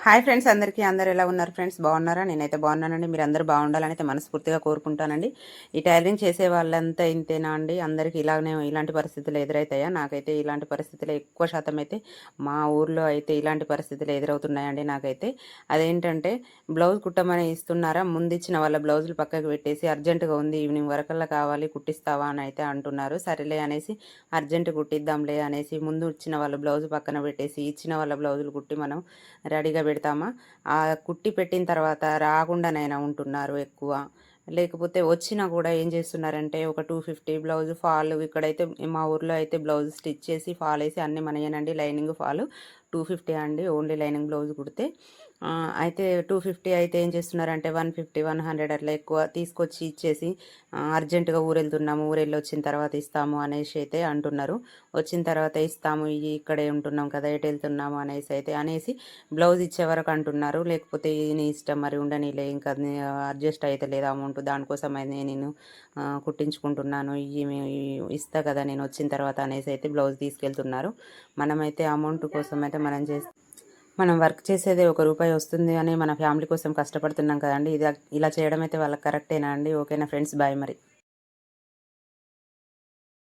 Hi friends, అందరూ ఎలా ఉన్నారు ఫ్రెండ్స్? బాగున్నారా? నేనైతే బాగున్నానండి. మీరు అందరూ బాగుండాలని అయితే మనస్ఫూర్తిగా కోరుకుంటానండి. ఈ టైలరింగ్ చేసే వాళ్ళంతా ఇంతేనా అండి? అందరికీ ఇలాంటి పరిస్థితులు ఎదురవుతాయా? నాకైతే ఇలాంటి పరిస్థితులు ఎక్కువ శాతం అయితే మా ఊర్లో అయితే ఇలాంటి పరిస్థితులు ఎదురవుతున్నాయండి నాకైతే. అదేంటంటే బ్లౌజ్ కుట్టమని ఇస్తున్నారా, ముందిచ్చిన వాళ్ళ బ్లౌజులు పక్కకు పెట్టేసి అర్జెంటుగా ఉంది, ఈవినింగ్ వరకల్లా కావాలి, కుట్టిస్తావా అని అయితే అంటున్నారు. సరేలే అనేసి అర్జెంటు కుట్టిద్దాంలే అనేసి ముందు ఇచ్చిన వాళ్ళ బ్లౌజ్ పక్కన పెట్టేసి ఇచ్చిన వాళ్ళ బ్లౌజులు కుట్టి మనం రెడీగా పెడతామా? ఆ కుట్టి పెట్టిన తర్వాత రాకుండానైనా ఉంటున్నారు ఎక్కువ. లేకపోతే వచ్చినా కూడా ఏం చేస్తున్నారంటే ఒక 250 బ్లౌజ్ ఫాల్, ఇక్కడైతే మా ఊర్లో అయితే బ్లౌజ్ స్టిచ్ చేసి ఫాల్ వేసి అన్నీ మనయేనండి. లైనింగ్ ఫాల్ 250 అండి, ఓన్లీ లైనింగ్ బ్లౌజ్ కుడితే. అయితే 250 అయితే ఏం చేస్తున్నారంటే 150, 100 అట్లా ఎక్కువ తీసుకొచ్చి ఇచ్చేసి అర్జెంటుగా ఊరెళ్తున్నాము, ఊరెళ్ళి వచ్చిన తర్వాత ఇస్తాము అనేసి అయితే అంటున్నారు. వచ్చిన తర్వాత ఇస్తాము, ఇక్కడే ఉంటున్నాం కదా, ఎటు వెళ్తున్నాము అనేసి బ్లౌజ్ ఇచ్చే వరకు అంటున్నారు. లేకపోతే నీ ఇష్టం, మరి ఉండనీలే, ఇంకా అడ్జస్ట్ అయితే లేదు అమౌంట్, దానికోసం అయితే నేను కుట్టించుకుంటున్నాను, ఇస్తా కదా నేను వచ్చిన తర్వాత అనేసి అయితే బ్లౌజ్ తీసుకెళ్తున్నారు. మనమైతే అమౌంట్ కోసం అయితే మనం వర్క్ చేసేదే ₹1 వస్తుంది అని మన ఫ్యామిలీ కోసం కష్టపడుతున్నాం కదండి. ఇలా చేయడం అయితే వాళ్ళకి కరెక్టేనా అండి? ఓకేనా ఫ్రెండ్స్? బాయ్ మరి.